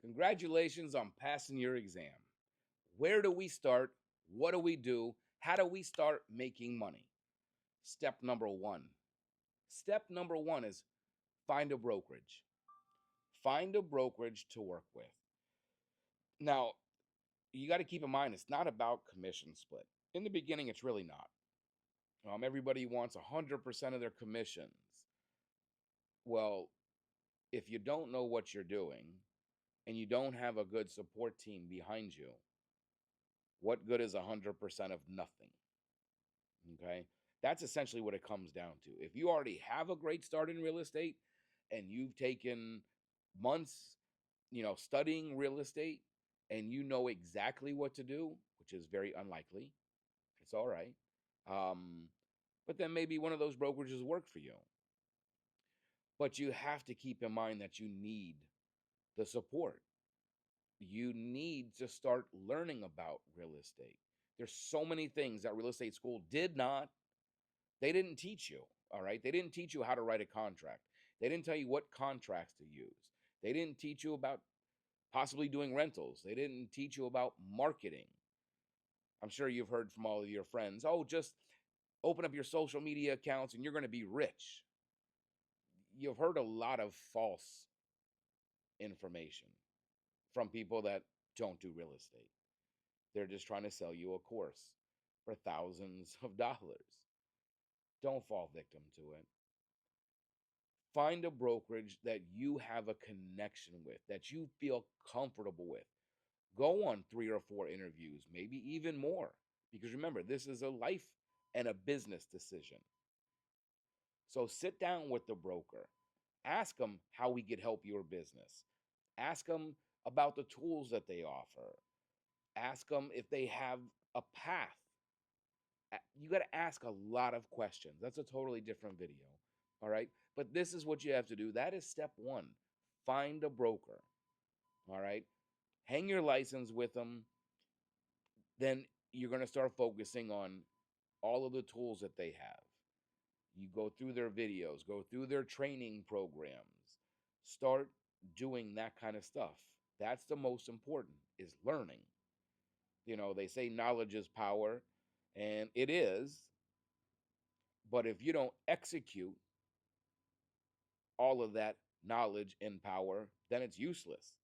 Congratulations on passing your exam. Where do we start? What do we do? How do we start making money? Step number one. Step number one is find a brokerage. Find a brokerage to work with. Now, you got to keep in mind it's not about commission split. In the beginning, it's really not. Everybody wants 100% of their commissions. Well, if you don't know what you're doing and you don't have a good support team behind you, what good is 100% of nothing? Okay. That's essentially what it comes down to. If you already have a great start in real estate and you've taken months, studying real estate and you know exactly what to do, which is very unlikely, it's all right. But then maybe one of those brokerages work for you. But you have to keep in mind that you need the support. You need to start learning about real estate. There's so many things that real estate school they didn't teach you, all right? They didn't teach you how to write a contract. They didn't tell you what contracts to use. They didn't teach you about possibly doing rentals. They didn't teach you about marketing. I'm sure you've heard from all of your friends, oh, just open up your social media accounts and you're going to be rich. You've heard a lot of false information from people that don't do real estate. They're just trying to sell you a course for thousands of dollars. Don't fall victim to it. Find a brokerage that you have a connection with, that you feel comfortable with. Go on 3 or 4 interviews, maybe even more, because remember, this is a life and a business decision. So sit down with the broker. Ask them how we could help your business. Ask them about the tools that they offer. Ask them if they have a path. You got to ask a lot of questions. That's a totally different video. All right. But this is what you have to do. That is step one. Find a broker. All right. Hang your license with them. Then you're going to start focusing on all of the tools that they have. You go through their videos, go through their training programs, start doing that kind of stuff. That's the most important is learning. They say knowledge is power, and it is, but if you don't execute all of that knowledge and power, then it's useless.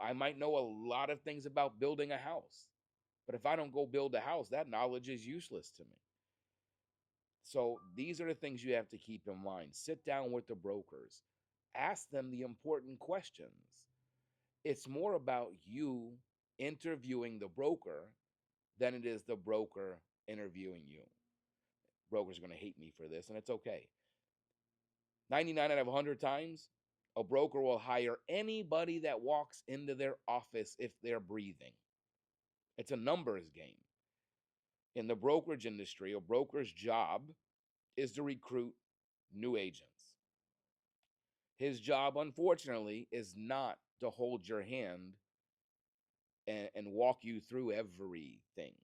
I might know a lot of things about building a house, but if I don't go build a house, that knowledge is useless to me. So these are the things you have to keep in mind. Sit down with the brokers, ask them the important questions. It's more about you interviewing the broker than it is the broker interviewing you. Broker's going to hate me for this, and it's okay. 99 out of 100 times, a broker will hire anybody that walks into their office if they're breathing. It's a numbers game. In the brokerage industry, a broker's job is to recruit new agents. His job, unfortunately, is not to hold your hand and walk you through everything.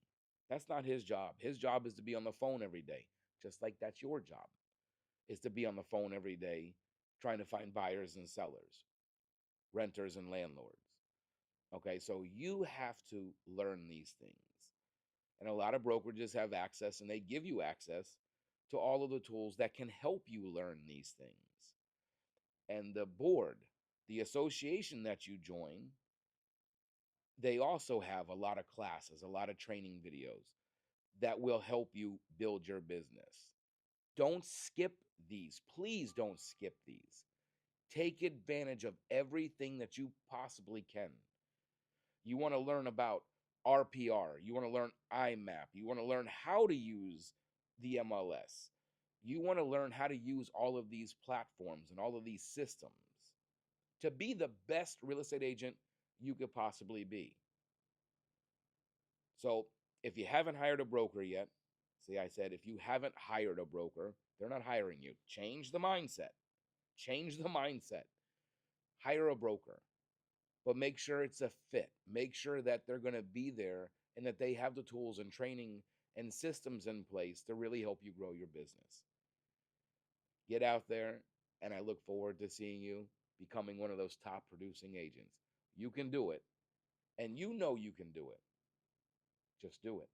That's not his job. His job is to be on the phone every day, just like that's your job, is to be on the phone every day trying to find buyers and sellers, renters and landlords. Okay, so you have to learn these things. And a lot of brokerages have access and they give you access to all of the tools that can help you learn these things. And the board, the association that you join, they also have a lot of classes, a lot of training videos that will help you build your business. Don't skip these. Please don't skip these. Take advantage of everything that you possibly can. You want to learn about RPR. You want to learn IMAP. You want to learn how to use the MLS. You want to learn how to use all of these platforms and all of these systems to be the best real estate agent you could possibly be. So if you haven't hired a broker yet, see, I said if you haven't hired a broker, they're not hiring you. Change the mindset. Change the mindset. Hire a broker, but make sure it's a fit. Make sure that they're going to be there and that they have the tools and training and systems in place to really help you grow your business. Get out there, and I look forward to seeing you becoming one of those top producing agents. You can do it. And you know you can do it. Just do it.